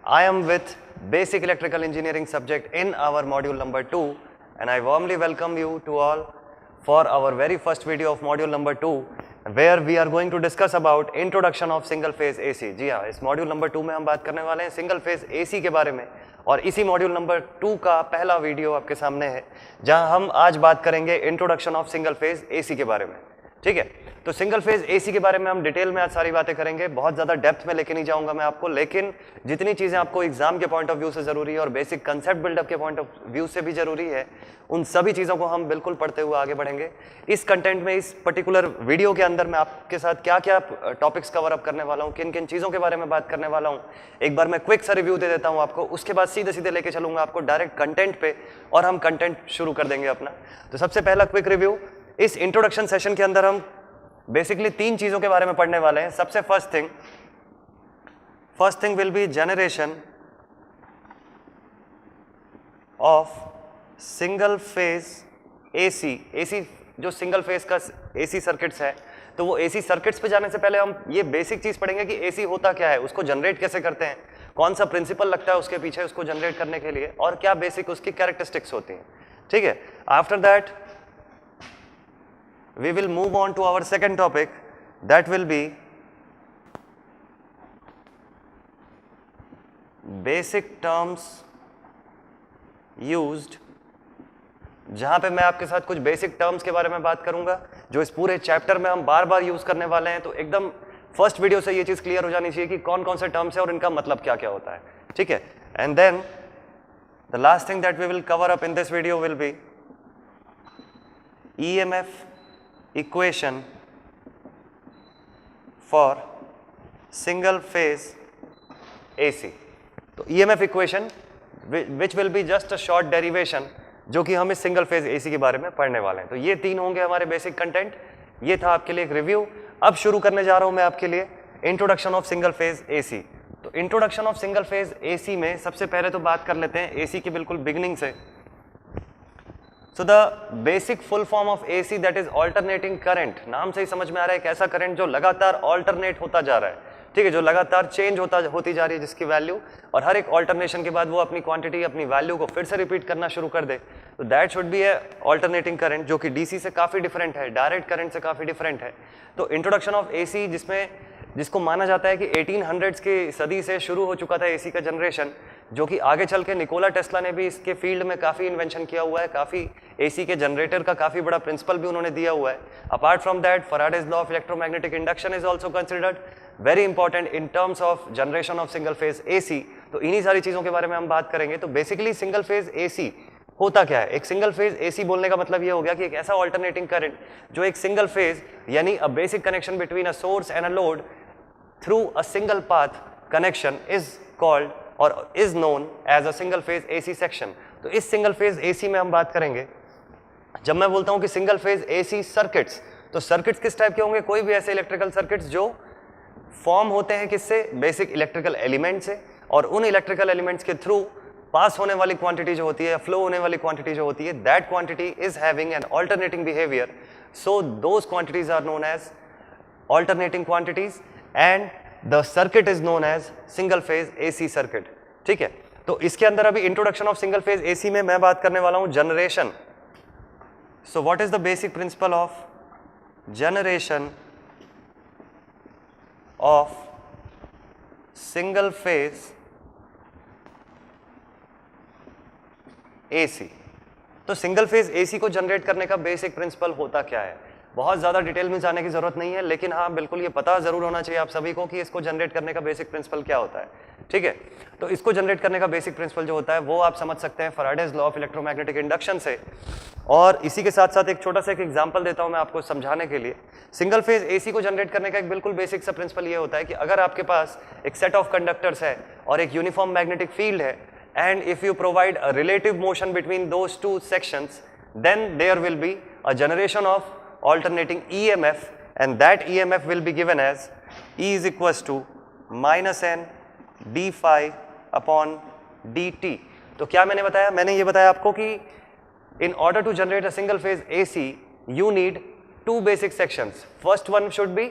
I am with Basic Electrical Engineering subject in our module number 2, and I warmly welcome you to all for our very first video of module number 2, where we are going to discuss about introduction of single phase AC. जी हाँ, इस module number 2 में हम बात करने वाले हैं single phase AC के बारे में, और इसी मॉड्यूल नंबर 2 का पहला वीडियो आपके सामने है, जहां हम आज बात करेंगे introduction of single phase AC के बारे में। ठीक है, तो सिंगल फेज AC के बारे में हम डिटेल में आज सारी बातें करेंगे, बहुत ज़्यादा डेप्थ में लेके नहीं जाऊंगा मैं आपको, लेकिन जितनी चीज़ें आपको एग्जाम के पॉइंट ऑफ व्यू से ज़रूरी है और बेसिक कंसेप्ट बिल्डअप के पॉइंट ऑफ व्यू से भी ज़रूरी है, उन सभी चीज़ों को हम बिल्कुल पढ़ते हुए आगे बढ़ेंगे। इस कंटेंट में, इस पर्टिकुलर वीडियो के अंदर मैं आपके साथ क्या क्या टॉपिक्स कवर अप करने वाला हूँ, किन किन चीज़ों के बारे में बात करने वाला हूँ, एक बार मैं क्विक सा रिव्यू दे देता हूँ आपको, उसके बाद सीधे सीधे लेके चलूँगा आपको डायरेक्ट कंटेंट पे, और हम कंटेंट शुरू कर देंगे अपना। तो सबसे पहला क्विक रिव्यू, इस इंट्रोडक्शन सेशन के अंदर हम बेसिकली 3 चीजों के बारे में पढ़ने वाले हैं। सबसे first thing will be generation of single phase AC। AC जो सिंगल फेज का AC सर्किट्स है, तो वो AC सर्किट्स पे जाने से पहले हम ये बेसिक चीज पढ़ेंगे कि AC होता क्या है, उसको जनरेट कैसे करते हैं, कौन सा प्रिंसिपल लगता है उसके पीछे उसको जनरेट करने के लिए, और क्या बेसिक उसकी कैरेक्टरिस्टिक्स होती हैं। ठीक है, after that we will move on to our second topic, that will be basic terms used, जहां पे मैं आपके साथ कुछ बेसिक टर्म्स के बारे में बात करूंगा जो इस पूरे चैप्टर में हम बार बार यूज करने वाले हैं। तो एकदम फर्स्ट वीडियो से ये चीज क्लियर हो जानी चाहिए कि कौन कौन से टर्म्स है और इनका मतलब क्या क्या होता है। ठीक है, and then the last thing that we will cover up in this video will be EMF equation for single phase AC। तो EMF equation which will be just a short derivation, जो कि हम इस सिंगल फेज AC के बारे में पढ़ने वाले हैं। तो ये 3 होंगे हमारे बेसिक कंटेंट। ये था आपके लिए एक रिव्यू। अब शुरू करने जा रहा हूं मैं आपके लिए introduction of single phase AC। तो introduction of single phase AC में सबसे पहले तो बात कर लेते हैं AC की बिल्कुल बिगिनिंग से। So the basic full form of AC, that is alternating current। नाम से ही समझ में आ रहा है एक ऐसा करंट जो लगातार ऑल्टरनेट होता जा रहा है। ठीक है, जो लगातार चेंज होती जा रही है जिसकी वैल्यू, और हर एक ऑल्टरनेशन के बाद वो अपनी क्वांटिटी, अपनी वैल्यू को फिर से रिपीट करना शुरू कर दे। तो that should be A alternating current, जो कि DC से काफी डिफरेंट है, डायरेक्ट करंट से काफी डिफरेंट है। तो इंट्रोडक्शन ऑफ AC, जिसको माना जाता है कि 1800s की सदी से शुरू हो चुका था AC का जनरेशन, जो कि आगे चल के निकोला टेस्ला ने भी इसके फील्ड में काफ़ी इन्वेंशन किया हुआ है, काफ़ी AC के जनरेटर का काफ़ी बड़ा प्रिंसिपल भी उन्होंने दिया हुआ है। Apart from that, Faraday's law of electromagnetic induction is also considered very important in terms of generation of single phase AC। तो इन्हीं सारी चीज़ों के बारे में हम बात करेंगे। तो बेसिकली सिंगल फेज AC होता क्या है? एक सिंगल फेज AC बोलने का मतलब ये हो गया कि एक ऐसा ऑल्टरनेटिंग करंट जो एक सिंगल फेज, यानी a basic connection between a source and a load through a single path connection is called or is known as a single phase AC section। तो इस सिंगल फेज AC में हम बात करेंगे। जब मैं बोलता हूं कि सिंगल फेज AC सर्किट्स, तो सर्किट्स किस टाइप के होंगे? कोई भी ऐसे इलेक्ट्रिकल सर्किट्स जो फॉर्म होते हैं किससे? बेसिक इलेक्ट्रिकल एलिमेंट से, और उन इलेक्ट्रिकल एलिमेंट्स के थ्रू पास होने वाली क्वांटिटी जो होती है, फ्लो होने वाली क्वांटिटी जो होती है, that quantity is having an alternating behaviour. So those quantities are known as alternating quantities and the circuit is known as single phase AC circuit। ठीक है, तो इसके अंदर अभी introduction of single phase AC में मैं बात करने वाला हूं generation. So what is the basic principle of generation of single phase AC। तो सिंगल फेज AC को जनरेट करने का बेसिक प्रिंसिपल होता क्या है? बहुत ज़्यादा डिटेल में जाने की ज़रूरत नहीं है, लेकिन हाँ बिल्कुल ये पता ज़रूर होना चाहिए आप सभी को कि इसको जनरेट करने का बेसिक प्रिंसिपल क्या होता है। ठीक है, तो इसको जनरेट करने का बेसिक प्रिंसिपल जो होता है वो आप समझ सकते हैं Faraday's law of electromagnetic induction से। और इसी के साथ साथ एक छोटा सा एक एग्जाम्पल देता हूँ मैं आपको समझाने के लिए। सिंगल फेज AC को जनरेट करने का एक बिल्कुल बेसिक सा प्रिंसिपल ये होता है कि अगर आपके पास एक सेट ऑफ कंडक्टर्स है और एक यूनिफॉर्म मैग्नेटिक फील्ड है, and if you provide a relative motion between those two sections, then there will be a generation of alternating EMF, and that EMF will be given as E is equals to minus n d phi upon dt। तो क्या मैंने बताया? मैंने ये बताया आपको कि in order to generate a single phase AC you need 2 basic sections। First one should be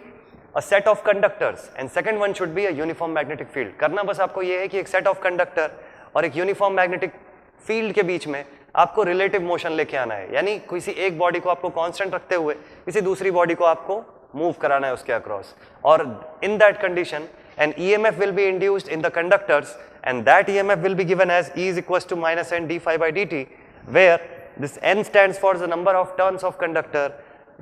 a set of conductors and second one should be a uniform magnetic field. करना बस आपको ये है कि एक set of conductor और एक uniform magnetic field के बीच में आपको relative motion लेके आना है, यानी किसी एक body को आपको constant रखते हुए किसी दूसरी body को आपको move कराना है उसके across, और in that condition an EMF will be induced in the conductors and that EMF will be given as E is equals to minus n d phi by dt, where this n stands for the number of turns of conductor,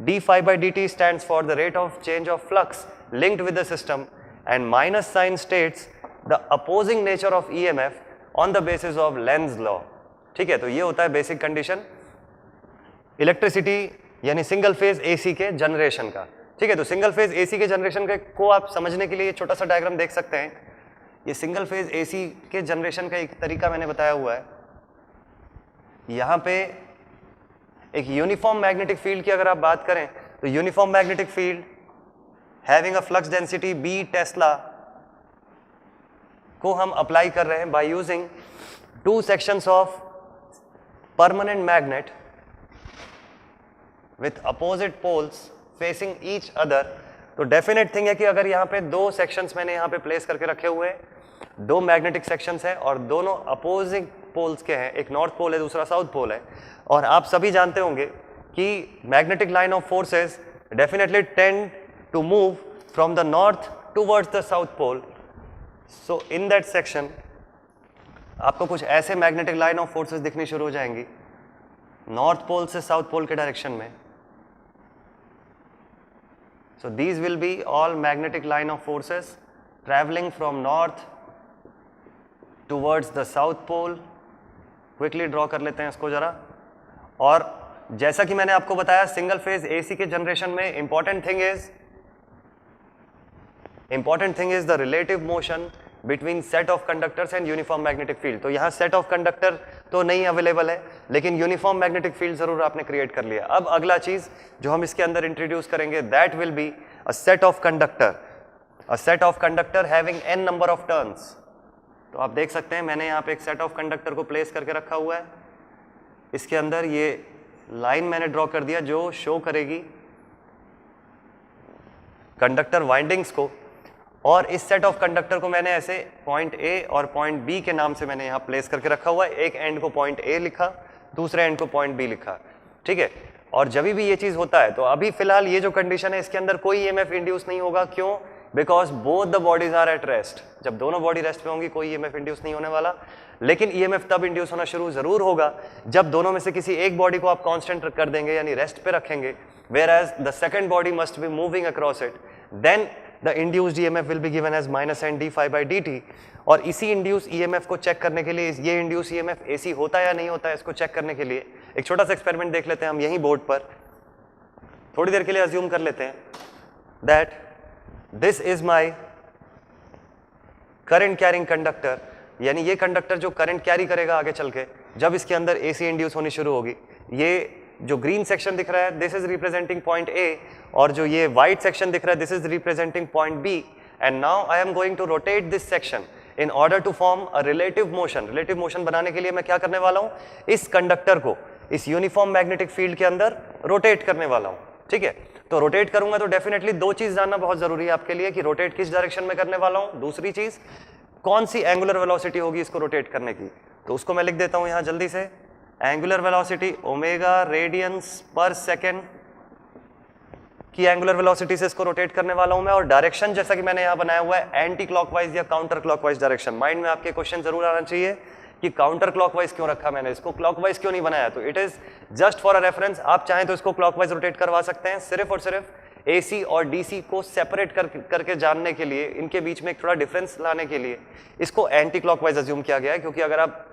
d phi by dt stands for the rate of change of flux linked with the system, and minus sign states the opposing nature of EMF on the basis of Lenz's law. ठीक है, तो ये होता है basic condition electricity यानी single phase AC के generation का. ठीक है, तो सिंगल फेज एसी के जनरेशन को आप समझने के लिए छोटा सा डायग्राम देख सकते हैं. ये सिंगल फेज एसी के जनरेशन का एक तरीका मैंने बताया हुआ है. यहाँ पे एक यूनिफॉर्म मैग्नेटिक फील्ड की अगर आप बात करें तो uniform magnetic field having a flux density b tesla को हम अप्लाई कर रहे हैं by using two sections of permanent magnet with opposite poles facing each other. तो डेफिनेट थिंग है कि अगर यहाँ पे दो सेक्शंस मैंने यहाँ पे प्लेस करके रखे हुए हैं, दो मैग्नेटिक सेक्शंस हैं और दोनों अपोजिंग पोल्स के हैं, एक नॉर्थ पोल है दूसरा साउथ पोल है, और आप सभी जानते होंगे कि magnetic line of forces definitely tend to move from the north towards the south pole. So in that section आपको कुछ ऐसे मैग्नेटिक लाइन ऑफ फोर्सेस दिखनी शुरू हो जाएंगी नॉर्थ पोल से साउथ पोल के डायरेक्शन में. So these will be all magnetic line of forces traveling from north towards the south pole. Quickly draw कर लेते हैं इसको जरा. और जैसा कि मैंने आपको बताया सिंगल फेज एसी के जनरेशन में important thing is the relative motion between set of conductors and uniform magnetic field. तो यहाँ set of conductor तो नहीं अवेलेबल है, लेकिन यूनिफॉर्म मैग्नेटिक फील्ड जरूर आपने क्रिएट कर लिया. अब अगला चीज जो हम इसके अंदर इंट्रोड्यूस करेंगे that will be a set of conductor having n number of turns. तो आप देख सकते हैं मैंने यहाँ पे एक सेट ऑफ कंडक्टर को प्लेस करके रखा हुआ है. इसके अंदर ये लाइन मैंने ड्रॉ कर दिया जो शो करेगी कंडक्टर वाइंडिंग्स को, और इस सेट ऑफ कंडक्टर को मैंने ऐसे पॉइंट ए और पॉइंट बी के नाम से मैंने यहाँ प्लेस करके रखा हुआ है. एक एंड को पॉइंट ए लिखा, दूसरे एंड को पॉइंट बी लिखा. ठीक है, और जब भी ये चीज होता है तो अभी फिलहाल ये जो कंडीशन है इसके अंदर कोई ईएमएफ इंड्यूस नहीं होगा. क्यों? Because both the bodies are at rest. जब दोनों बॉडी रेस्ट पे होंगी कोई ईएमएफ इंड्यूस नहीं होने वाला. लेकिन ईएमएफ तब इंड्यूस होना शुरू जरूर होगा जब दोनों में से किसी एक बॉडी को आप कांस्टेंट कर देंगे यानी रेस्ट पे रखेंगे, where as the second body must be moving across it, then the induced EMF will be given as minus n d phi by dt. और इसी इंड्यूस EMF को चेक करने के लिए, ये इंड्यूस EMF AC होता है या नहीं होता है इसको चेक करने के लिए एक छोटा सा एक्सपेरिमेंट देख लेते हैं हम यहीं बोर्ड पर. थोड़ी देर के लिए अज्यूम कर लेते हैं that this is my current carrying conductor, यानी ये कंडक्टर जो करंट कैरी करेगा आगे चल के जब इसके अंदर AC इंड्यूस होनी शुरू होगी. ये जो ग्रीन सेक्शन दिख रहा है this is representing point a, और जो ये व्हाइट सेक्शन दिख रहा है this is representing point b. And now I am going to rotate this section in order to form a relative motion. Relative motion बनाने के लिए मैं क्या करने वाला हूं, इस कंडक्टर को इस यूनिफॉर्म मैग्नेटिक फील्ड के अंदर रोटेट करने वाला हूं. ठीक है, तो रोटेट करूंगा तो डेफिनेटली दो चीज जानना बहुत जरूरी है आपके लिए कि रोटेट किस डायरेक्शन में करने वाला हूं, दूसरी चीज कौन सी एंगुलर वेलोसिटी होगी इसको रोटेट करने की. तो उसको मैं लिख देता हूं यहां जल्दी से. एंगुलर वेलोसिटी ओमेगा रेडियंस पर सेकेंड की एंगुलर वेलोसिटी से इसको रोटेट करने वाला हूं मैं. और डायरेक्शन जैसा कि मैंने यहां बनाया हुआ है एंटी क्लॉकवाइज या काउंटर क्लॉकवाइज डायरेक्शन. माइंड में आपके क्वेश्चन जरूर आना चाहिए कि काउंटर क्लॉकवाइज क्यों रखा मैंने, इसको क्लॉकवाइज क्यों नहीं बनाया. तो it is just for a reference. आप चाहें तो इसको क्लॉकवाइज रोटेट करवा सकते हैं सिर्फ और सिर्फ एसी और डीसी को सेपरेट करके जानने के लिए, इनके बीच में एक थोड़ा डिफरेंस लाने के लिए इसको एंटी क्लॉकवाइज अज्यूम किया गया है. क्योंकि अगर आप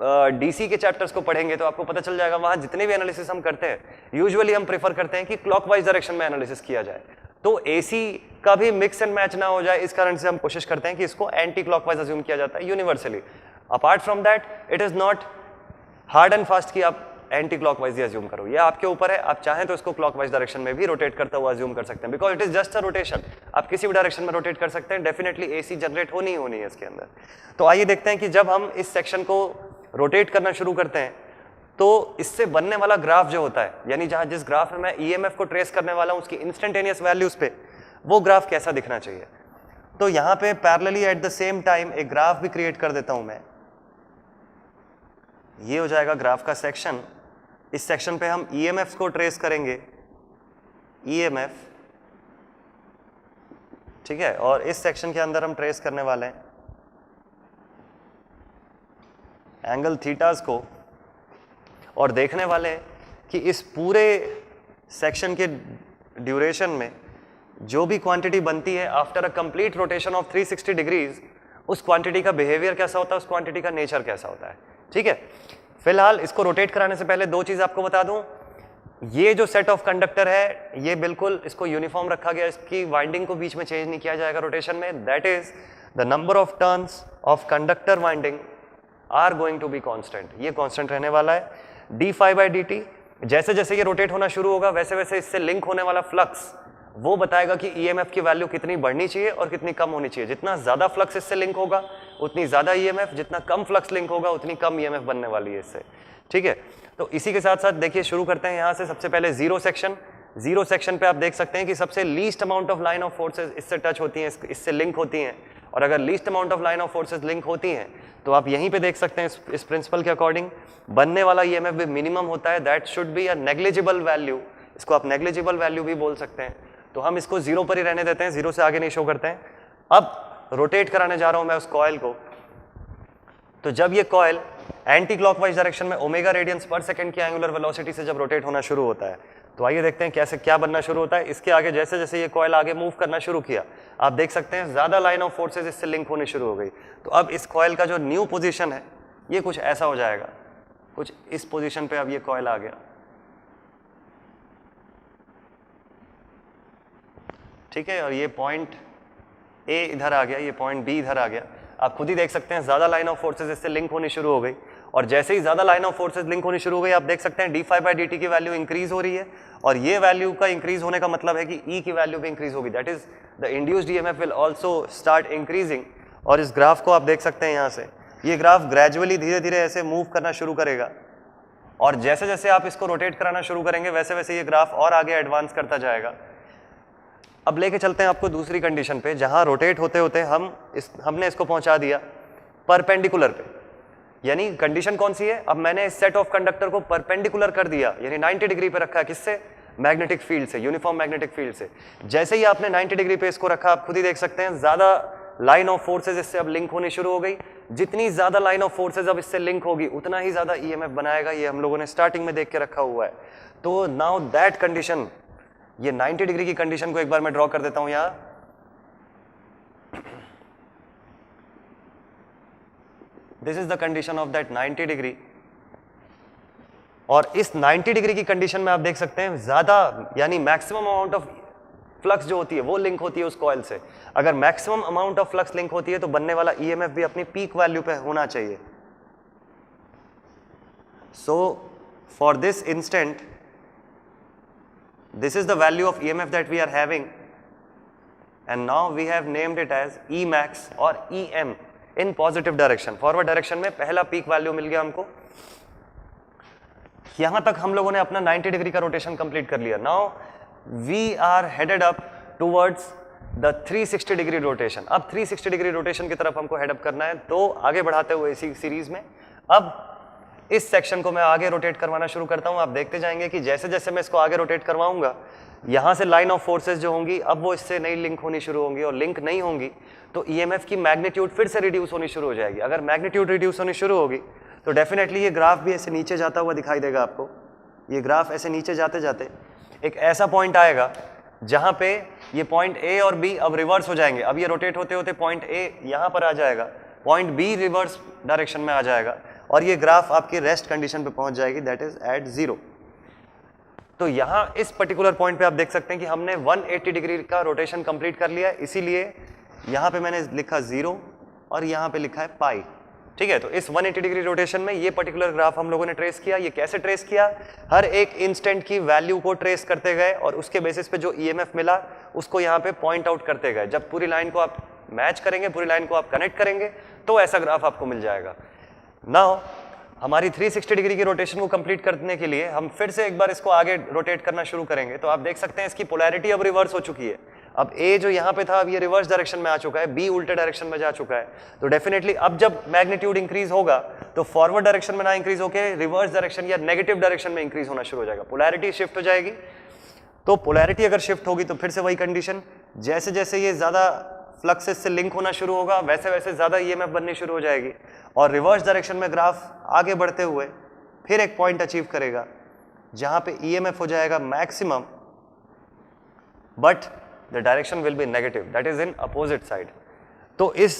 डीसी के चैप्टर्स को पढ़ेंगे तो आपको पता चल जाएगा वहां जितने भी एनालिसिस हम करते हैं यूजुअली हम प्रेफर करते हैं कि क्लॉकवाइज डायरेक्शन में एनालिसिस किया जाए. तो एसी का भी मिक्स एंड मैच ना हो जाए इस कारण से हम कोशिश करते हैं कि इसको एंटी क्लॉकवाइज अज्यूम किया जाता है universally. Apart from that it is not hard and fast कि आप एंटी क्लॉकवाइज ही अज्यूम करो, ये आपके ऊपर है. आप चाहें तो इसको क्लॉकवाइज डायरेक्शन में भी रोटेट करता हुआ अज्यूम कर सकते हैं because it is just a rotation. आप किसी भी डायरेक्शन में रोटेट कर सकते हैं, डेफिनेटली एसी जनरेट होनी ही होनी है इसके अंदर. तो आइए देखते हैं कि जब हम इस सेक्शन को रोटेट करना शुरू करते हैं तो इससे बनने वाला ग्राफ जो होता है, यानी जहां जिस ग्राफ में मैं ईएमएफ को ट्रेस करने वाला हूं उसकी इंस्टेंटेनियस वैल्यूज पे वो ग्राफ कैसा दिखना चाहिए। तो यहां पे parallelly at the same time एक ग्राफ भी क्रिएट कर देता हूं मैं। ये हो जाएगा ग्राफ का सेक्शन। इस सेक्शन पे हम ईएमएफ को ट्रेस करेंगे, ईएमएफ, ठीक है, और इस सेक्शन के अंदर हम ट्रेस करने वाले हैं एंगल थीटास को, और देखने वाले हैं कि इस पूरे सेक्शन के ड्यूरेशन में जो भी क्वांटिटी बनती है after a complete rotation of 360 degrees, उस क्वांटिटी का बिहेवियर कैसा होता है, उस क्वांटिटी का नेचर कैसा होता है। ठीक है, फिलहाल इसको रोटेट कराने से पहले दो चीज आपको बता दूं। ये जो सेट ऑफ कंडक्टर है ये बिल्कुल इसको यूनिफॉर्म रखा गया, इसकी वाइंडिंग को बीच में चेंज नहीं किया जाएगा रोटेशन में। That is the number of turns of conductor winding are going to be constant, ये कांस्टेंट रहने वाला है। D phi by d t, जैसे जैसे ये रोटेट होना शुरू होगा वैसे वैसे इससे लिंक होने वाला फ्लक्स वो बताएगा कि ईएमएफ की वैल्यू कितनी बढ़नी चाहिए और कितनी कम होनी चाहिए। जितना ज्यादा फ्लक्स इससे लिंक होगा उतनी ज्यादा ईएमएफ, जितना कम फ्लक्स लिंक होगा उतनी कम ईएमएफ बनने वाली है इससे। ठीक है, तो इसी के साथ साथ देखिए शुरू करते हैं यहाँ से। सबसे पहले जीरो सेक्शन। जीरो सेक्शन पे आप देख सकते हैं कि सबसे least amount of line of forces इससे टच होती हैं, इससे लिंक होती हैं, और अगर least amount of line of forces link होती हैं तो आप यहीं पे देख सकते हैं इस प्रिंसिपल के अकॉर्डिंग बनने वाला ईएमएफ भी मिनिमम होता है। That should be a negligible value, इसको आप नेग्लिजिबल वैल्यू भी बोल सकते हैं। तो हम इसको जीरो पर ही रहने देते हैं, जीरो से आगे नहीं शो करते हैं। अब रोटेट कराने जा रहा हूं मैं उस कॉइल को। तो जब ये कॉइल एंटी क्लॉकवाइज डायरेक्शन में ओमेगा रेडियंस पर सेकंड की एंगुलर वेलोसिटी से जब रोटेट होना शुरू होता है, तो आइए देखते हैं कैसे क्या बनना शुरू होता है। इसके आगे जैसे जैसे ये कॉइल आगे मूव करना शुरू किया, आप देख सकते हैं ज्यादा लाइन ऑफ फोर्सेज इससे लिंक होनी शुरू हो गई। तो अब इस कॉइल का जो न्यू पोजीशन है ये कुछ ऐसा हो जाएगा, कुछ इस पोजीशन पे अब ये कॉइल आ गया। ठीक है, और ये पॉइंट ए इधर आ गया, ये पॉइंट बी इधर आ गया। आप खुद ही देख सकते हैं ज्यादा लाइन ऑफ फोर्सेज इससे लिंक होनी शुरू हो गई, और जैसे ही ज्यादा लाइन ऑफ फोर्सेज लिंक होनी शुरू हो गई आप देख सकते हैं d phi by d t की वैल्यू इंक्रीज हो रही है, और ये वैल्यू का इंक्रीज होने का मतलब है कि ई की वैल्यू भी इंक्रीज होगी। That is the induced EMF will also start increasing. और इस ग्राफ को आप देख सकते हैं यहाँ से, ये ग्राफ ग्रेजुअली धीरे धीरे ऐसे मूव करना शुरू करेगा, और जैसे जैसे आप इसको रोटेट कराना शुरू करेंगे वैसे वैसे ये ग्राफ और आगे एडवांस करता जाएगा। अब लेके चलते हैं आपको दूसरी कंडीशन पे, जहां रोटेट होते होते हमने इसको पहुंचा दिया परपेंडिकुलर पे। यानी कंडीशन कौन सी है, अब मैंने इस सेट ऑफ कंडक्टर को परपेंडिकुलर कर दिया, यानी 90 डिग्री पे रखा है। किससे? मैग्नेटिक फील्ड से, यूनिफॉर्म मैग्नेटिक फील्ड से। जैसे ही आपने 90 डिग्री पे इसको रखा, आप खुद ही देख सकते हैं ज्यादा लाइन ऑफ फोर्सेज इससे अब लिंक होनी शुरू हो गई। जितनी ज्यादा लाइन ऑफ फोर्सेज अब इससे लिंक होगी उतना ही ज्यादा ईएमएफ बनाएगा। ये हम लोगों ने स्टार्टिंग में देख के रखा हुआ है। तो नाउ दैट कंडीशन, ये 90 डिग्री की कंडीशन को एक बार मैं ड्रॉ कर देता हूं यहां। This is the condition of that 90 degree, और इस 90 डिग्री की कंडीशन में आप देख सकते हैं ज्यादा यानी मैक्सिमम अमाउंट ऑफ फ्लक्स जो होती है वो लिंक होती है उस कॉइल से। अगर maximum amount of flux link होती है तो बनने वाला ईएमएफ भी अपनी पीक वैल्यू पे होना चाहिए। So for this instant this is the value of EMF that we are having, and now we have named it as E max or EM in positive direction, forward direction में पहला peak value मिल गया हमको। यहां तक हम लोगों ने अपना 90 डिग्री का रोटेशन कंप्लीट कर लिया। Now we are headed up towards the 360 degree rotation. अब 360 डिग्री रोटेशन की तरफ हमको हेड अप करना है। तो आगे बढ़ाते हुए इसी सीरीज में अब इस सेक्शन को मैं आगे रोटेट करवाना शुरू करता हूं। आप देखते जाएंगे कि जैसे जैसे मैं इसको आगे रोटेट करवाऊंगा, यहां से लाइन ऑफ फोर्सेस जो होंगी अब वो इससे नई लिंक होनी शुरू होंगी, और लिंक नहीं होंगी तो ईएमएफ की मैग्नीट्यूड फिर से रिड्यूस होनी शुरू हो जाएगी। अगर मैग्नीट्यूड रिड्यूस होनी शुरू होगी तो डेफिनेटली ये ग्राफ भी ऐसे नीचे जाता हुआ दिखाई देगा आपको। ये ग्राफ ऐसे नीचे जाते जाते एक ऐसा पॉइंट आएगा जहां पे ये पॉइंट ए और बी अब रिवर्स हो जाएंगे। अब ये रोटेट होते होते पॉइंट ए यहां पर आ जाएगा, पॉइंट बी रिवर्स डायरेक्शन में आ जाएगा, और ये ग्राफ आपकी रेस्ट कंडीशन पे पहुंच जाएगी, दैट इज एट 0। तो यहां इस पर्टिकुलर पॉइंट पे आप देख सकते हैं कि हमने 180 डिग्री का रोटेशन कंप्लीट कर लिया है, इसीलिए यहां पे मैंने लिखा 0 और यहां पे लिखा है पाई। ठीक है, तो इस 180 डिग्री रोटेशन में ये पर्टिकुलर ग्राफ हम लोगों ने ट्रेस किया। ये कैसे ट्रेस किया? हर एक इंस्टेंट की वैल्यू को ट्रेस करते गए और उसके बेसिस पे जो ईएमएफ मिला उसको यहाँ पे पॉइंट आउट करते गए। जब पूरी लाइन को आप मैच करेंगे, पूरी लाइन को आप कनेक्ट करेंगे तो ऐसा ग्राफ आपको मिल जाएगा। नाउ हमारी 360 डिग्री की रोटेशन को कंप्लीट करने के लिए हम फिर से एक बार इसको आगे रोटेट करना शुरू करेंगे। तो आप देख सकते हैं इसकी पोलैरिटी अब रिवर्स हो चुकी है। अब ए जो यहाँ पे था अब ये रिवर्स डायरेक्शन में आ चुका है, बी उल्टे डायरेक्शन में जा चुका है, तो डेफिनेटली अब जब मैग्नीट्यूड इंक्रीज होगा तो फॉरवर्ड डायरेक्शन में ना इंक्रीज होकर रिवर्स डायरेक्शन या नेगेटिव डायरेक्शन में इंक्रीज होना शुरू हो जाएगा, पोलैरिटी शिफ्ट हो जाएगी। तो पोलैरिटी अगर शिफ्ट होगी तो फिर से वही कंडीशन, जैसे जैसे ये ज्यादा फ्लक्सेस से लिंक होना शुरू होगा वैसे वैसे ज्यादा ईएमएफ बननी शुरू हो जाएगी, और रिवर्स डायरेक्शन में ग्राफ आगे बढ़ते हुए फिर एक पॉइंट अचीव करेगा जहां पे ईएमएफ हो जाएगा maximum, but the direction will be negative, that is in opposite side. तो इस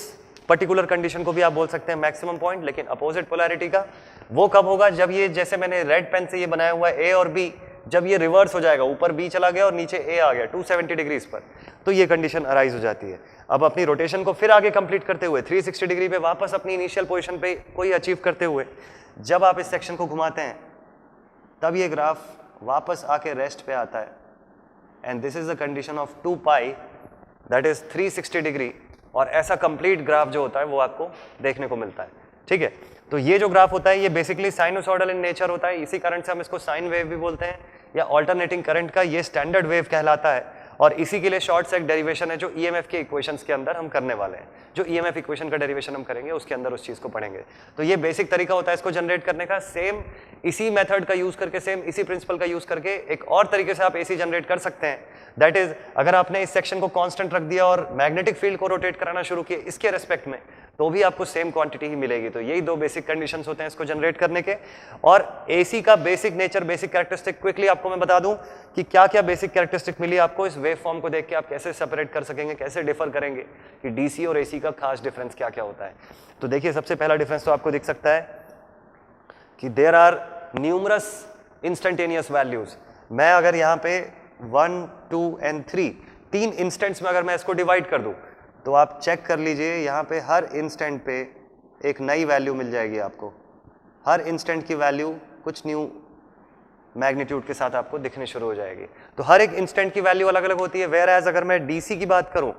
पर्टिकुलर कंडीशन को भी आप बोल सकते हैं मैक्सिमम पॉइंट, लेकिन अपोजिट पोलैरिटी का वो कब होगा, जब ये जैसे मैंने रेड पेन से ये बनाया हुआ है ए और बी, जब ये रिवर्स हो जाएगा, ऊपर बी चला गया और नीचे ए आ गया 270 डिग्रीज पर, तो ये कंडीशन अराइज हो जाती है। अब अपनी रोटेशन को फिर आगे कंप्लीट करते हुए 360 डिग्री पे वापस अपनी इनिशियल पोजीशन पे कोई अचीव करते हुए जब आप इस सेक्शन को घुमाते हैं तब ये ग्राफ वापस आके रेस्ट पे आता है, and this is the condition of 2 pi that is 360 degree, और ऐसा कंप्लीट ग्राफ जो होता है वो आपको देखने को मिलता है। ठीक है, तो ये जो ग्राफ होता है ये बेसिकली साइनोसॉइडल इन नेचर होता है, इसी कारण से हम इसको साइन वेव भी बोलते हैं, या ऑल्टरनेटिंग करंट का ये स्टैंडर्ड वेव कहलाता है, और इसी के लिए शॉर्ट सेक डेरिवेशन है जो ईएमएफ के इक्वेशंस के अंदर हम करने वाले हैं। जो ईएमएफ इक्वेशन का डेरिवेशन हम करेंगे उसके अंदर उस चीज को पढ़ेंगे। तो ये बेसिक तरीका होता है इसको जनरेट करने का, सेम इसी मेथड का यूज करके, सेम इसी प्रिंसिपल का यूज करके एक और तरीके से आप एसी जनरेट कर सकते हैं, दैट इज अगर आपने इस सेक्शन को कांस्टेंट रख दिया और मैग्नेटिक फील्ड को रोटेट कराना शुरू किया इसके रेस्पेक्ट में, तो भी आपको सेम क्वांटिटी ही मिलेगी। तो यही दो बेसिक कंडीशंस होते हैं इसको जनरेट करने के। और एसी का basic nature, basic characteristic quickly आपको मैं बता दूं कि क्या क्या बेसिक कैरेक्टरिस्टिक मिली आपको इस वेव फॉर्म को देख के, आप कैसे सेपरेट कर सकेंगे, कैसे डिफर करेंगे कि डीसी और एसी का खास डिफरेंस क्या क्या होता है। तो देखिए सबसे पहला डिफरेंस तो आपको दिख सकता है कि there are numerous instantaneous values. मैं अगर यहाँ पे 1, 2 एंड 3 तीन इंस्टेंट्स में अगर मैं इसको डिवाइड कर दूं तो आप चेक कर लीजिए यहाँ पे हर इंस्टेंट पे एक नई वैल्यू मिल जाएगी आपको, हर इंस्टेंट की वैल्यू कुछ न्यू मैग्नीट्यूड के साथ आपको दिखने शुरू हो जाएगी। तो हर एक इंस्टेंट की वैल्यू अलग अलग होती है। वेयर एज अगर मैं डीसी की बात करूं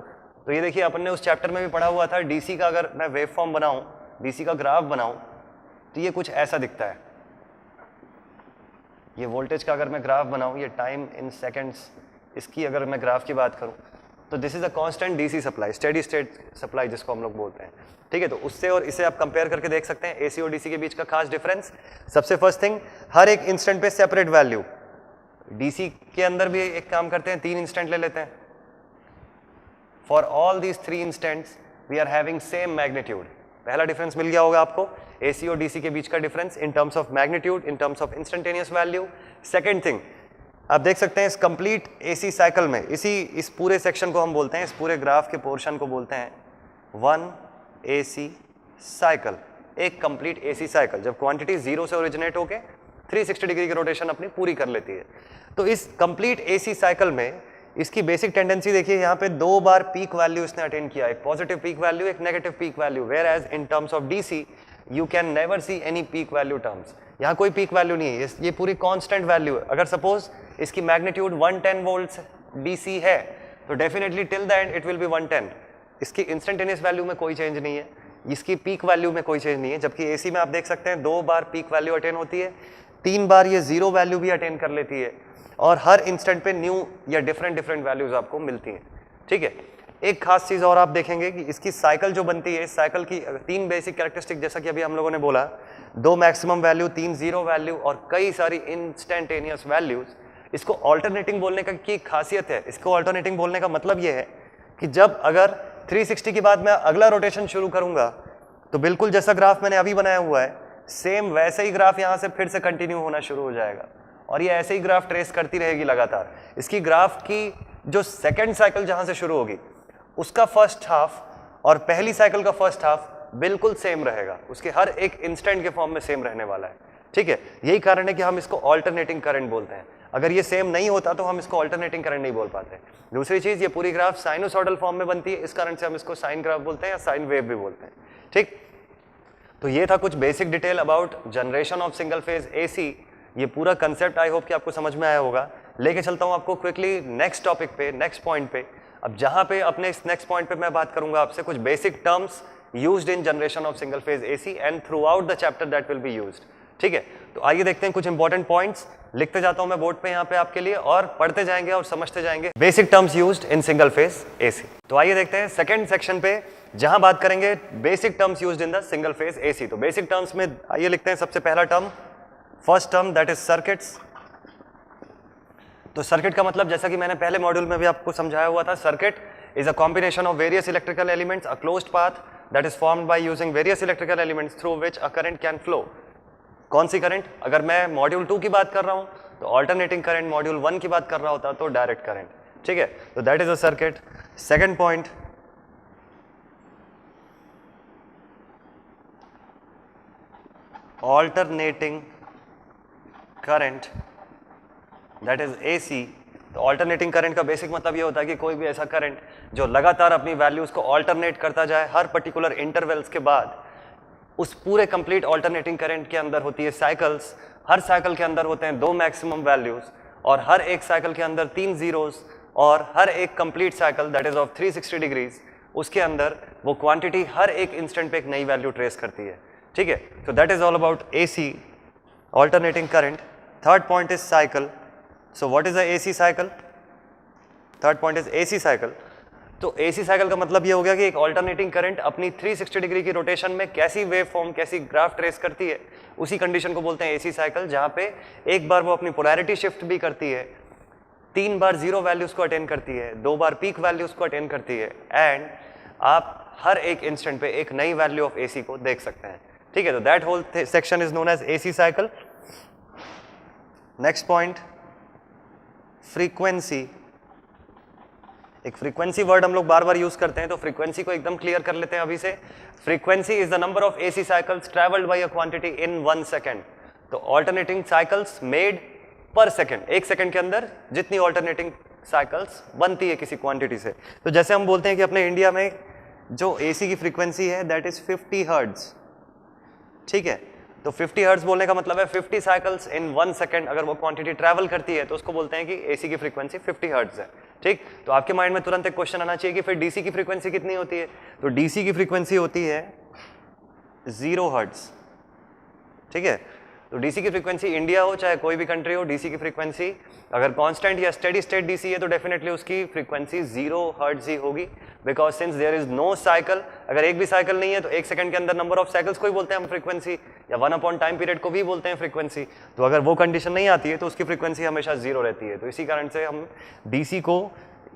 तो ये देखिए अपन ने उस चैप्टर में भी पढ़ा हुआ था, डीसी का अगर मैं वेव फॉर्म बनाऊं, डीसी का ग्राफ बनाऊं तो ये कुछ ऐसा दिखता है। ये वोल्टेज का अगर मैं ग्राफ बनाऊं, ये टाइम इन सेकेंड्स, इसकी अगर मैं ग्राफ की बात करूं तो this is a constant DC supply, steady state supply जिसको हम लोग बोलते हैं। ठीक है, तो उससे और इसे आप कंपेयर करके देख सकते हैं एसी और डीसी के बीच का खास डिफरेंस। सबसे फर्स्ट थिंग, हर एक इंस्टेंट पे सेपरेट वैल्यू। डीसी के अंदर भी एक काम करते हैं, 3 इंस्टेंट ले लेते हैं। For all these 3 instants we are having same magnitude. पहला डिफरेंस मिल गया होगा आपको, एसी और डीसी के बीच का difference in terms of magnitude, in terms of instantaneous value. Second thing, आप देख सकते हैं इस कंप्लीट एसी साइकिल में, इस पूरे सेक्शन को हम बोलते हैं, इस पूरे ग्राफ के पोर्शन को बोलते हैं 1 एसी साइकिल, एक कंप्लीट एसी साइकिल, जब क्वांटिटी 0 से ओरिजिनेट होके 360 डिग्री की रोटेशन अपनी पूरी कर लेती है। तो इस कंप्लीट एसी साइकिल में इसकी बेसिक टेंडेंसी देखिए, यहाँ पे 2 बार पीक वैल्यू इसने अटेन किया, एक पॉजिटिव पीक वैल्यू, एक negative peak value, whereas in terms of DC you can never see any peak value terms. यहाँ कोई पीक वैल्यू नहीं है, ये पूरी कांस्टेंट वैल्यू है। अगर सपोज इसकी मैग्नीट्यूड 110 वोल्ट्स डीसी है तो definitely till the end it will be 110। इसकी इंस्टेंटेनियस वैल्यू में कोई चेंज नहीं है, इसकी पीक वैल्यू में कोई चेंज नहीं है। जबकि एसी में आप देख सकते हैं 2 बार पीक वैल्यू अटेन होती है, 3 बार ये 0 वैल्यू भी अटेन कर लेती है, और हर इंस्टेंट पे न्यू या डिफरेंट वैल्यूज आपको मिलती हैं। ठीक है, एक खास चीज और आप देखेंगे कि इसकी साइकिल जो बनती है, इस साइकिल की 3 बेसिक कैरेक्टरिस्टिक, जैसा कि अभी हम लोगों ने बोला, 2 मैक्सिमम वैल्यू, 3 0 वैल्यू और कई सारी इंस्टेंटेनियस वैल्यूज। इसको ऑल्टरनेटिंग बोलने का की खासियत है। इसको ऑल्टरनेटिंग बोलने का मतलब ये है कि जब अगर 360 के बाद मैं अगला रोटेशन शुरू करूंगा तो बिल्कुल जैसा ग्राफ मैंने अभी बनाया हुआ है, सेम वैसे ही ग्राफ यहां से फिर से कंटिन्यू होना शुरू हो जाएगा, और ये ऐसे ही ग्राफ ट्रेस करती रहेगी लगातार। इसकी ग्राफ की जो सेकेंड साइकिल जहां से शुरू होगी उसका फर्स्ट हाफ और पहली साइकिल का फर्स्ट हाफ बिल्कुल सेम रहेगा, उसके हर एक इंस्टेंट के फॉर्म में सेम रहने वाला है। ठीक है, यही कारण है कि हम इसको ऑल्टरनेटिंग करंट बोलते हैं। अगर ये सेम नहीं होता तो हम इसको ऑल्टरनेटिंग करंट नहीं बोल पाते। दूसरी चीज, ये पूरी ग्राफ साइनोसॉइडल फॉर्म में बनती है, इस कारण से हम इसको साइन ग्राफ बोलते हैं या साइन वेव भी बोलते हैं। ठीक, तो ये था कुछ basic detail about generation of single phase AC. ये पूरा कंसेप्ट आई होप कि आपको समझ में आया होगा। लेके चलता हूं आपको क्विकली नेक्स्ट टॉपिक पे, नेक्स्ट पॉइंट पे। अब जहां पे अपने इस नेक्स्ट पॉइंट पे मैं बात करूंगा आपसे कुछ basic terms used in generation of single phase AC and through out the chapter that will be used. ठीक है, तो आइए देखते हैं कुछ इंपॉर्टेंट पॉइंट्स, लिखते जाता हूं मैं बोर्ड पे यहाँ पे आपके लिए और पढ़ते जाएंगे और समझते जाएंगे। Basic terms used in single phase AC. तो आइए देखते हैं सेकंड सेक्शन पे जहां बात करेंगे basic terms used in the single phase AC. तो बेसिक टर्म्स में आइए लिखते हैं सबसे पहला term, first term that is circuits. तो सर्किट का मतलब जैसा कि मैंने पहले मॉड्यूल में भी आपको समझाया हुआ था, circuit is a combination of various electrical elements, a closed path that is formed by using various electrical elements through which a current can flow. कौन सी करंट? अगर मैं मॉड्यूल 2 की बात कर रहा हूं तो ऑल्टरनेटिंग करंट, मॉड्यूल 1 की बात कर रहा होता तो डायरेक्ट करंट। ठीक है, तो that is a circuit. Second point, alternating current that is AC. तो ऑल्टरनेटिंग करंट का बेसिक मतलब ये होता है कि कोई भी ऐसा करंट जो लगातार अपनी वैल्यूज को ऑल्टरनेट करता जाए हर पर्टिकुलर इंटरवल्स के बाद, उस पूरे कंप्लीट ऑल्टरनेटिंग करंट के अंदर होती है साइकिल्स। हर साइकिल के अंदर होते हैं 2 मैक्सिमम वैल्यूज और हर एक साइकिल के अंदर 3 जीरोस, और हर एक complete cycle that is of 360 degrees, उसके अंदर वो क्वांटिटी हर एक इंस्टेंट पे एक नई वैल्यू ट्रेस करती है। ठीक है, तो that is all about AC, alternating current. Third point is cycle. So what is the AC cycle? Third point is AC cycle. तो AC साइकिल का मतलब ये हो गया कि एक ऑल्टरनेटिंग करंट अपनी 360 डिग्री की रोटेशन में कैसी वेव फॉर्म, कैसी ग्राफ ट्रेस करती है, उसी कंडीशन को बोलते हैं AC साइकिल, जहां पे एक बार वो अपनी पोलैरिटी शिफ्ट भी करती है, 3 बार जीरो वैल्यूज को अटेन करती है, 2 बार पीक वैल्यूज को अटेन करती है, एंड आप हर एक इंस्टेंट पे एक नई वैल्यू ऑफ AC को देख सकते हैं। ठीक है, तो that whole section is known as AC cycle. Next point, frequency. एक फ्रीक्वेंसी वर्ड हम लोग बार बार यूज करते हैं, तो फ्रीक्वेंसी को एकदम क्लियर कर लेते हैं अभी से। Frequency is the number of AC cycles travelled bye a quantity in 1 second. तो ऑल्टरनेटिंग साइकिल्स मेड पर सेकंड, एक सेकंड के अंदर जितनी ऑल्टरनेटिंग साइकिल्स बनती है किसी क्वांटिटी से। तो जैसे हम बोलते हैं कि अपने इंडिया में जो एसी की फ्रीक्वेंसी है दैट इज 50 हर्ट्ज। ठीक है, तो 50 हर्ट्ज बोलने का मतलब है 50 साइकिल्स इन 1 सेकंड अगर वो क्वांटिटी ट्रैवल करती है तो उसको बोलते हैं कि एसी की फ्रीक्वेंसी 50 हर्ट्ज है। ठीक, तो आपके माइंड में तुरंत एक क्वेश्चन आना चाहिए कि फिर डीसी की फ्रीक्वेंसी कितनी होती है? तो डीसी की फ्रीक्वेंसी होती है 0 हर्ट्ज। ठीक है, तो डीसी की फ्रीक्वेंसी इंडिया हो चाहे कोई भी कंट्री हो, डीसी की फ्रीक्वेंसी अगर कांस्टेंट या स्टेडी स्टेट डीसी है तो डेफिनेटली उसकी फ्रीक्वेंसी 0 हर्ट्ज ही होगी, because since there is no cycle, अगर एक भी साइकिल नहीं है तो एक सेकंड के अंदर नंबर ऑफ साइकिल्स को ही बोलते हैं हम फ्रीक्वेंसी, या 1 अपॉन टाइम पीरियड को भी बोलते हैं फ्रीक्वेंसी। तो अगर वो कंडीशन नहीं आती है तो उसकी फ्रीक्वेंसी हमेशा 0 रहती है। तो इसी कारण से हम डीसी को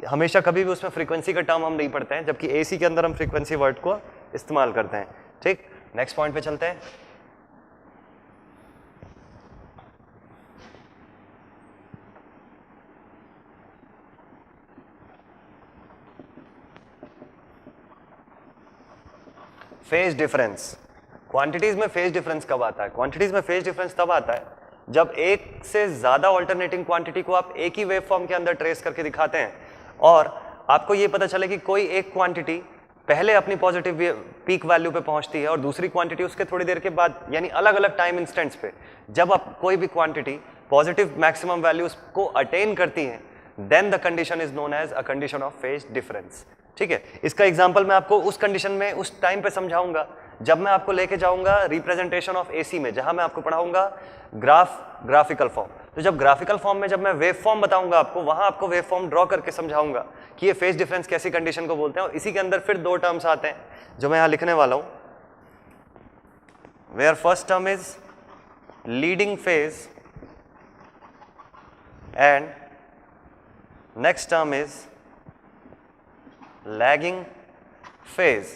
हमेशा कभी भी उसमें फ्रीक्वेंसी का टर्म हम नहीं पढ़ते हैं, जबकि एसी के अंदर हम फ्रीक्वेंसी वर्ड को इस्तेमाल करते हैं। ठीक, नेक्स्ट पॉइंट पे चलते हैं। Phase difference. क्वांटिटीज में फेज डिफरेंस कब आता है? क्वांटिटीज में फेज डिफरेंस तब आता है जब एक से ज्यादा ऑल्टरनेटिंग क्वांटिटी को आप एक ही वेव फॉर्म के अंदर ट्रेस करके दिखाते हैं और आपको ये पता चले कि कोई एक क्वांटिटी पहले अपनी पॉजिटिव पीक वैल्यू पे पहुंचती है और दूसरी क्वांटिटी उसके थोड़ी देर के बाद, यानी अलग अलग टाइम इंस्टेंट्स पे जब आप कोई भी क्वांटिटी पॉजिटिव मैक्सिमम वैल्यूज को अटेन करती है, then the condition is known as a condition of phase difference. ठीक है, इसका एग्जांपल मैं आपको उस कंडीशन में उस टाइम पे समझाऊंगा जब मैं आपको लेके जाऊंगा रिप्रेजेंटेशन ऑफ एसी में, जहां मैं आपको पढ़ाऊंगा ग्राफिकल फॉर्म। तो जब ग्राफिकल फॉर्म में जब मैं वेव फॉर्म बताऊंगा आपको, वहां आपको वेव फॉर्म ड्रॉ करके समझाऊंगा कि ये फेज डिफरेंस कैसी कंडीशन को बोलते हैं। और इसी के अंदर फिर 2 टर्म्स आते हैं जो मैं यहां लिखने वाला हूं, where first term is leading phase and next term is lagging phase.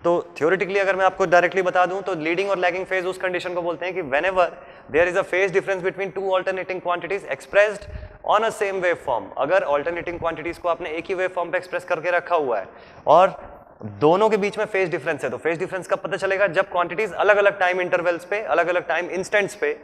तो थ्योरेटिकली अगर मैं आपको डायरेक्टली बता दूं तो लीडिंग और लैगिंग फेज उस कंडीशन को बोलते हैं कि whenever there is a phase difference between 2 alternating quantities expressed on a same wave form. अगर ऑल्टरनेटिंग क्वांटिटीज को आपने एक ही वेव फॉर्म पे एक्सप्रेस करके रखा हुआ है और दोनों के बीच में फेज डिफरेंस है, तो फेज डिफरेंस कब पता चलेगा? जब क्वांटिटीज अलग अलग टाइम इंटरवल्स पे, अलग अलग टाइम इंस्टेंट्स पे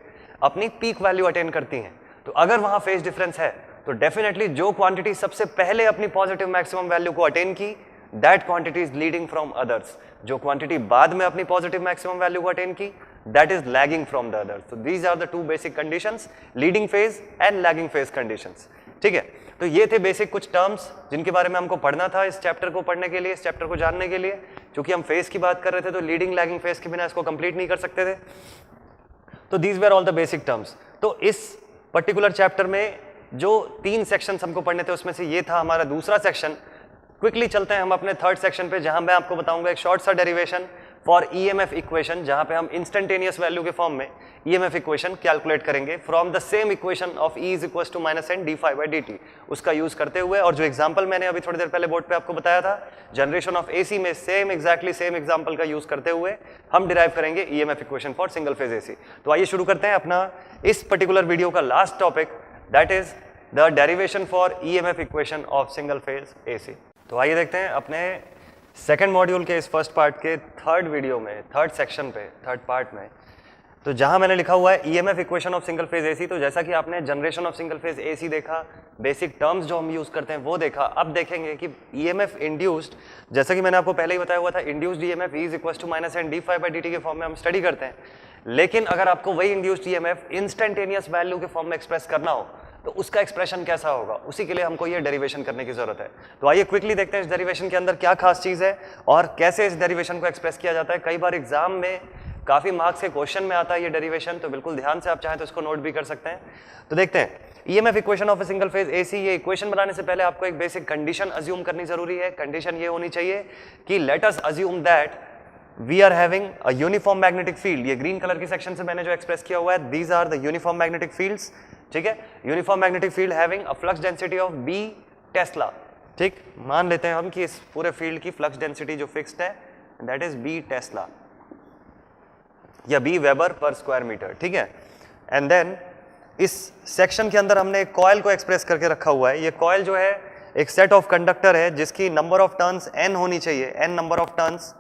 अपनी पीक वैल्यू अटेन करती हैं। तो अगर वहां फेज डिफरेंस है तो डेफिनेटली जो क्वांटिटी सबसे पहले अपनी पॉजिटिव मैक्सिमम वैल्यू को अटेन की, that quantity is leading from others. जो क्वांटिटी बाद में अपनी पॉजिटिव मैक्सिमम वैल्यू को अटेन की, that is lagging from the others. तो these are the 2 basic conditions, leading phase and lagging phase conditions. ठीक है, तो ये थे बेसिक कुछ टर्म्स जिनके बारे में हमको पढ़ना था इस चैप्टर को पढ़ने के लिए, इस चैप्टर को जानने के लिए। क्योंकि हम फेज की बात कर रहे थे तो लीडिंग लैगिंग फेज के बिना इसको कंप्लीट नहीं कर सकते थे। तो these were all the basic terms. तो इस पर्टिकुलर चैप्टर में जो 3 सेक्शंस हमको पढ़ने थे उसमें से ये था हमारा दूसरा सेक्शन। क्विकली चलते हैं हम अपने थर्ड सेक्शन पे, जहां मैं आपको बताऊंगा एक शॉर्ट सा डेरिवेशन फॉर ईएमएफ इक्वेशन, जहां पे हम इंस्टेंटेनियस वैल्यू के फॉर्म में ईएमएफ इक्वेशन कैलकुलेट करेंगे from the same equation of E is equal to minus N d phi by d t, उसका यूज करते हुए। और जो एग्जांपल मैंने अभी थोड़ी देर पहले बोर्ड पे आपको बताया था जनरेशन ऑफ एसी में, सेम एग्जैक्टली सेम एग्जांपल का यूज करते हुए हम डिराइव करेंगे EMF equation for single phase AC. तो आइए शुरू करते हैं अपना इस पर्टिकुलर वीडियो का last topic, that is the derivation for EMF equation of single phase AC. तो आइए देखते हैं अपने सेकेंड मॉड्यूल के इस फर्स्ट पार्ट के थर्ड वीडियो में, थर्ड सेक्शन पे, थर्ड पार्ट में, तो जहां मैंने लिखा हुआ है EMF equation of single phase AC. तो जैसा कि आपने generation of single phase AC देखा, बेसिक टर्म्स जो हम यूज करते हैं वो देखा, अब देखेंगे कि ईएमएफ इंड्यूस्ड, जैसा कि मैंने आपको पहले ही बताया हुआ था, induced EMF E is equal to minus N d phi by d t के फॉर्म में हम स्टडी करते हैं। लेकिन अगर आपको वही इंड्यूस्ड ईएमएफ इंस्टेंटेनियस वैल्यू के फॉर्म में एक्सप्रेस करना हो तो उसका एक्सप्रेशन कैसा होगा, उसी के लिए हमको ये डेरिवेशन करने की जरूरत है। तो आइए क्विकली देखते हैं इस डेरिवेशन के अंदर क्या खास चीज है और कैसे इस डेरिवेशन को एक्सप्रेस किया जाता है। कई बार एग्जाम में काफी मार्क्स के क्वेश्चन में आता है ये डेरिवेशन, तो बिल्कुल ध्यान से आप चाहें तो इसको नोट भी कर सकते हैं। तो देखते हैं EMF equation of a single phase AC. ये इक्वेशन बनाने से पहले आपको एक बेसिक कंडीशन अज्यूम करनी जरूरी है। कंडीशन ये होनी चाहिए कि let us assume that we are having a uniform magnetic field. ये ग्रीन कलर की सेक्शन से मैंने जो एक्सप्रेस किया हुआ है, these are the uniform magnetic fields, ठीक है। Uniform magnetic field having a flux density of B tesla, ठीक। मान लेते हैं हम कि इस पूरे फील्ड की फ्लक्स डेंसिटी जो फिक्स्ड है दैट इज बी टेस्ला या B weber per square metre, ठीक है। एंड देन इस सेक्शन के अंदर हमने एक कॉइल को एक्सप्रेस करके रखा हुआ है। ये कॉइल जो है एक सेट ऑफ कंडक्टर है जिसकी नंबर ऑफ टर्न्स n होनी चाहिए, n नंबर ऑफ टर्न्स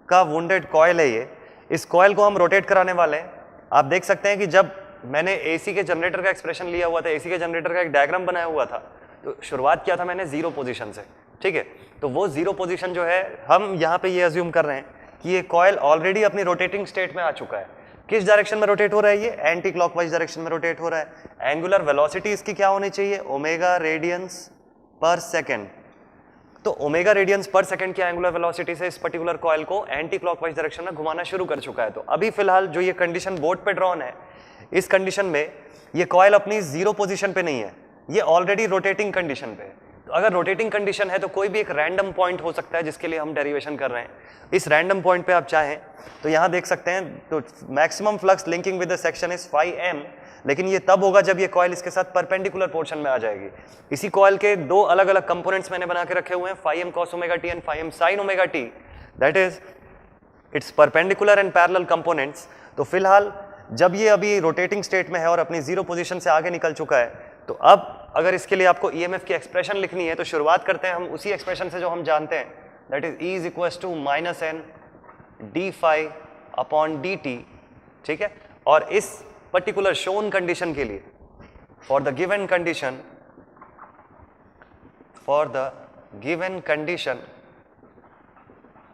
का वुंडेड कॉइल है ये। इस कॉइल को हम रोटेट कराने वाले हैं। आप देख सकते हैं कि जब मैंने एसी के जनरेटर का एक्सप्रेशन लिया हुआ था, एसी के जनरेटर का एक डायग्राम बनाया हुआ था, तो शुरुआत किया था मैंने जीरो पोजीशन से, ठीक है। तो वो जीरो पोजीशन जो है हम यहाँ पे ये अज्यूम कर रहे हैं कि ये कॉइल ऑलरेडी अपनी रोटेटिंग स्टेट में आ चुका है। किस डायरेक्शन में रोटेट हो रहा है ये? एंटी क्लॉकवाइज डायरेक्शन में रोटेट हो रहा है। एंगुलर वेलोसिटी इसकी क्या होनी चाहिए? ओमेगा रेडियंस पर सेकेंड। तो ओमेगा रेडियंस पर सेकंड की एंगुलर वेलोसिटी से इस पर्टिकुलर कॉइल को एंटी क्लॉकवाइज डायरेक्शन में घुमाना शुरू कर चुका है। तो अभी फिलहाल जो ये कंडीशन बोर्ड पे ड्रॉन है, इस कंडीशन में ये कॉइल अपनी जीरो पोजीशन पे नहीं है, ये ऑलरेडी रोटेटिंग कंडीशन पे है। तो अगर रोटेटिंग कंडीशन है तो कोई भी एक रैंडम पॉइंट हो सकता है जिसके लिए हम डेरिवेशन कर रहे हैं। इस रैंडम पॉइंट पे आप चाहें तो यहाँ देख सकते हैं, तो maximum flux linking with the section is phi m, लेकिन ये तब होगा जब ये कॉइल इसके साथ परपेंडिकुलर पोर्शन में आ जाएगी। इसी कॉइल के दो अलग अलग कंपोनेंट्स मैंने बना के रखे हुए हैं, phi m cos omega t and phi m sine omega t, that is its perpendicular and parallel components. तो फिलहाल जब ये अभी रोटेटिंग स्टेट में है और अपनी जीरो पोजीशन से आगे निकल चुका है, तो अब अगर इसके लिए आपको ईएमएफ की एक्सप्रेशन लिखनी है तो शुरुआत करते हैं हम उसी एक्सप्रेशन से जो हम जानते हैं, that is E is equal to minus N d phi upon d t, ठीक है। और इस पर्टिकुलर शोन कंडीशन के लिए, फॉर द गिवन कंडीशन,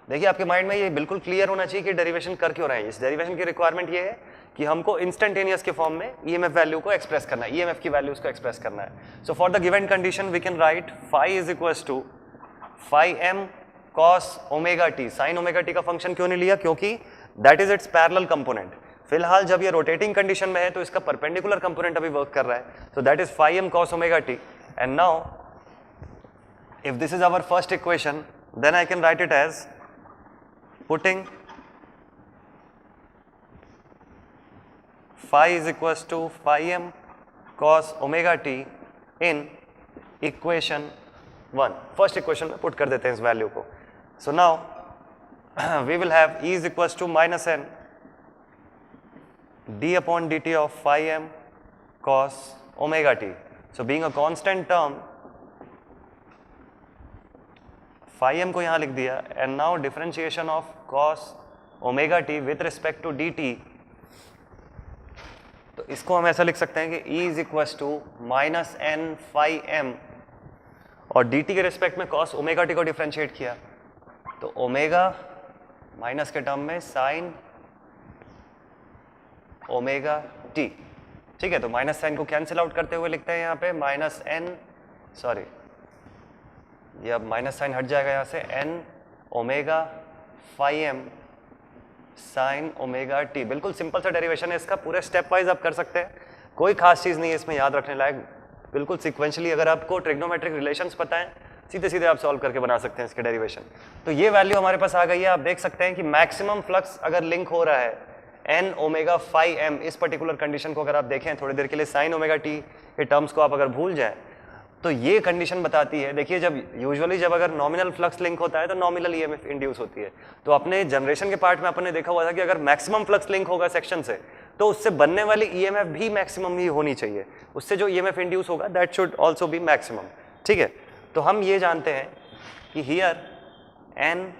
देखिए आपके माइंड में ये बिल्कुल क्लियर होना चाहिए कि डेरिवेशन कर क्यों रहे हैं। इस डेरिवेशन की रिक्वायरमेंट ये है कि हमको इंस्टेंटेनियस के फॉर्म में ईएमएफ वैल्यू को एक्सप्रेस करना है, ईएमएफ की वैल्यूज को एक्सप्रेस करना है। So for the given condition we can write phi is equal to phi m cos omega t. Sine omega t का फंक्शन क्यों नहीं लिया? क्योंकि that is its parallel component. फिलहाल जब ये रोटेटिंग कंडीशन में है तो इसका परपेंडिकुलर कंपोनेंट अभी वर्क कर रहा है, तो that is phi m cos omega t. And now if this is our first equation, then I can write it as putting phi is equals to phi m cos omega t in equation 1. First equation में put कर देते हैं इस वैल्यू को। So now we will have E is equals to minus n d upon dt of phi m cos omega t. So being a constant term, phi m को यहाँ लिख दिया, and now differentiation of cos omega t with respect to d t. तो इसको हम ऐसा लिख सकते हैं कि E is equal to minus N phi m, और डी टी के रिस्पेक्ट में कॉस ओमेगा टी को डिफरेंशिएट किया, तो ओमेगा माइनस के टर्म में साइन ओमेगा टी, ठीक है। तो माइनस साइन को कैंसिल आउट करते हुए लिखते हैं यहाँ पे माइनस एन, सॉरी ये अब माइनस साइन हट जाएगा यहाँ से, N omega phi m sine omega t. बिल्कुल सिंपल सा डेरिवेशन है इसका, पूरे स्टेप वाइज आप कर सकते हैं, कोई खास चीज़ नहीं है इसमें याद रखने लायक। बिल्कुल सिक्वेंशली अगर आपको ट्रिग्नोमेट्रिक रिलेशंस पता है, सीधे सीधे आप सॉल्व करके बना सकते हैं इसके डेरिवेशन। तो ये वैल्यू हमारे पास आ गई है। आप देख सकते हैं कि मैक्सिमम फ्लक्स अगर लिंक हो रहा है एन ओमेगा फाई एम, इस पर्टिकुलर कंडीशन को अगर आप देखें थोड़ी देर के लिए, साइन ओमेगा टी के टर्म्स को आप अगर भूल जाएं, तो ये कंडीशन बताती है, देखिए जब यूजुअली जब अगर नॉमिनल फ्लक्स लिंक होता है तो नॉमिनल ईएमएफ इंड्यूस होती है। तो अपने जनरेशन के पार्ट में अपने देखा हुआ था कि अगर मैक्सिमम फ्लक्स लिंक होगा सेक्शन से, तो उससे बनने वाली ईएमएफ भी मैक्सिमम ही होनी चाहिए, उससे जो ईएमएफ इंड्यूस होगा that should also be maximum. ठीक है, तो हम ये जानते हैं कि here N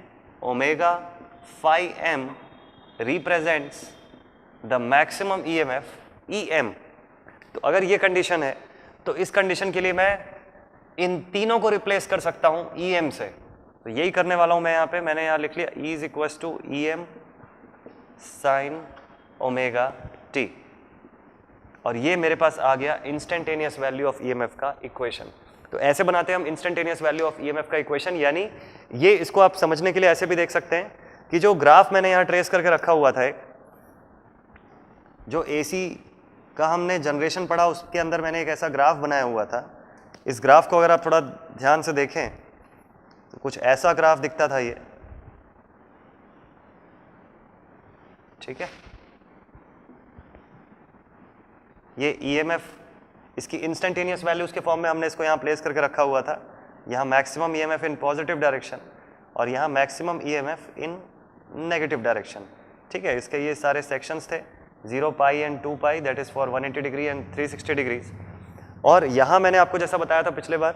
omega phi m represents the maximum EMF EM. तो अगर ये कंडीशन है तो इस कंडीशन के लिए मैं इन तीनों को रिप्लेस कर सकता हूं ईएम से। तो यही करने वाला हूं मैं यहाँ पे, मैंने यहाँ लिख लिया E is equals to EM sine omega t, और ये मेरे पास आ गया इंस्टेंटेनियस वैल्यू ऑफ ईएमएफ का इक्वेशन। तो ऐसे बनाते हैं हम इंस्टेंटेनियस वैल्यू ऑफ ईएमएफ का इक्वेशन, यानी ये इसको आप समझने के लिए ऐसे भी देख सकते हैं कि जो ग्राफ मैंने यहाँ ट्रेस करके रखा हुआ था, एक जो एसी का हमने जनरेशन पढ़ा उसके अंदर मैंने एक ऐसा ग्राफ बनाया हुआ था। इस ग्राफ को अगर आप थोड़ा ध्यान से देखें तो कुछ ऐसा ग्राफ दिखता था ये, ठीक है। ये ईएमएफ इसकी इंस्टेंटेनियस वैल्यूज के फॉर्म में हमने इसको यहाँ प्लेस करके रखा हुआ था। यहाँ maximum EMF in positive direction और यहाँ maximum EMF in negative direction, ठीक है। इसके ये सारे सेक्शंस थे 0 pi and 2 pi, that is for 180 degree and 360 degrees. और यहाँ मैंने आपको जैसा बताया था पिछले बार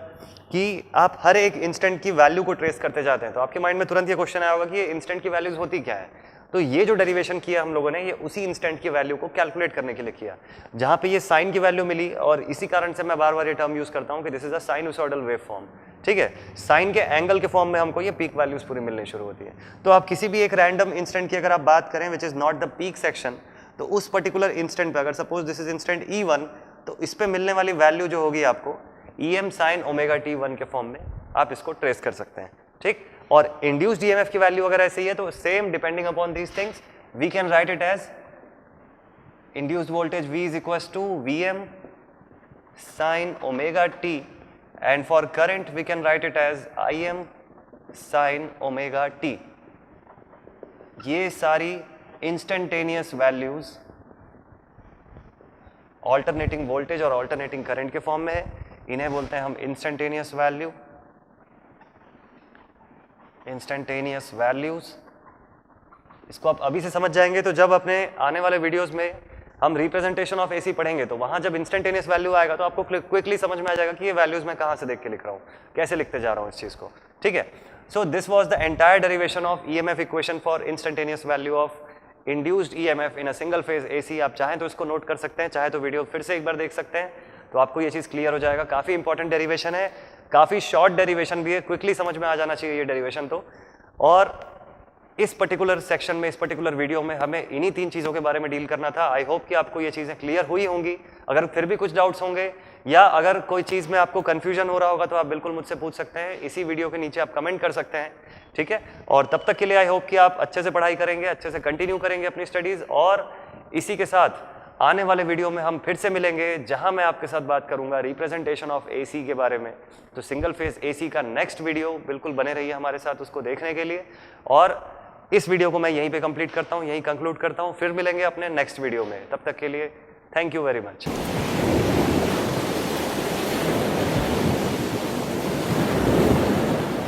कि आप हर एक इंस्टेंट की वैल्यू को ट्रेस करते जाते हैं, तो आपके माइंड में तुरंत ये क्वेश्चन आया होगा कि ये इंस्टेंट की वैल्यूज होती क्या है। तो ये जो डेरिवेशन किया हम लोगों ने, ये उसी इंस्टेंट की वैल्यू को कैलकुलेट करने के लिए किया, जहाँ पे ये साइन की वैल्यू मिली। और इसी कारण से मैं बार बार ये टर्म यूज करता हूँ कि this is a sinusoidal wave form, ठीक है। साइन के एंगल के फॉर्म में हमको ये पीक वैल्यूज पूरी मिलनी शुरू होती है। तो आप किसी भी एक रैंडम इंस्टेंट की अगर आप बात करें which is not the peak section, तो उस पर्टिकुलर इंस्टेंट पे अगर suppose this is instant E1, तो इस पे मिलने वाली वैल्यू जो होगी आपको EM साइन ओमेगा T1 के फॉर्म में आप इसको ट्रेस कर सकते हैं, ठीक। और इंड्यूस्ड ईएमएफ की वैल्यू अगर ऐसे ही है तो same depending upon these things we can write it as induced voltage V is equals to VM sine omega T, and for current we can write it as IM sine omega T। ये सारी instantaneous values alternating voltage और alternating current के form में है, इन्हें बोलते हैं हम इंस्टेंटेनियस वैल्यू, इंस्टेंटेनियस वैल्यूज। इसको आप अभी से समझ जाएंगे तो जब अपने आने वाले वीडियोस में हम रिप्रेजेंटेशन ऑफ एसी पढ़ेंगे तो वहां जब इंस्टेंटेनियस वैल्यू आएगा तो आपको क्विकली समझ में आ जाएगा कि ये वैल्यूज मैं कहां से देख के लिख रहा हूं, कैसे लिखते जा रहा हूं इस चीज को, ठीक है। So this was the entire derivation of EMF equation for instantaneous value of induced EMF in a single phase AC. आप चाहें तो इसको नोट कर सकते हैं, चाहे तो वीडियो फिर से एक बार देख सकते हैं, तो आपको ये चीज क्लियर हो जाएगा। काफी इंपॉर्टेंट डेरिवेशन है, काफी शॉर्ट डेरिवेशन भी है, क्विकली समझ में आ जाना चाहिए ये डेरिवेशन तो। और इस पर्टिकुलर सेक्शन में, इस पर्टिकुलर वीडियो में हमें इन्हीं 3 चीज़ों के बारे में डील करना था। आई होप कि आपको ये चीज़ें क्लियर हुई होंगी। अगर फिर भी कुछ डाउट्स होंगे या अगर कोई चीज़ में आपको कंफ्यूजन हो रहा होगा तो आप बिल्कुल मुझसे पूछ सकते हैं, इसी वीडियो के नीचे आप कमेंट कर सकते हैं, ठीक है। और तब तक के लिए आई होप कि आप अच्छे से पढ़ाई करेंगे, अच्छे से कंटिन्यू करेंगे अपनी स्टडीज़। और इसी के साथ आने वाले वीडियो में हम फिर से मिलेंगे जहां मैं आपके साथ बात करूंगा रिप्रेजेंटेशन ऑफ एसी के बारे में। तो सिंगल फेज एसी का नेक्स्ट वीडियो बिल्कुल बने रहिए हमारे साथ उसको देखने के लिए। और इस वीडियो को मैं यहीं पे कंप्लीट करता हूं, यहीं कंक्लूड करता हूं। फिर मिलेंगे अपने नेक्स्ट वीडियो में, तब तक के लिए थैंक यू वेरी मच।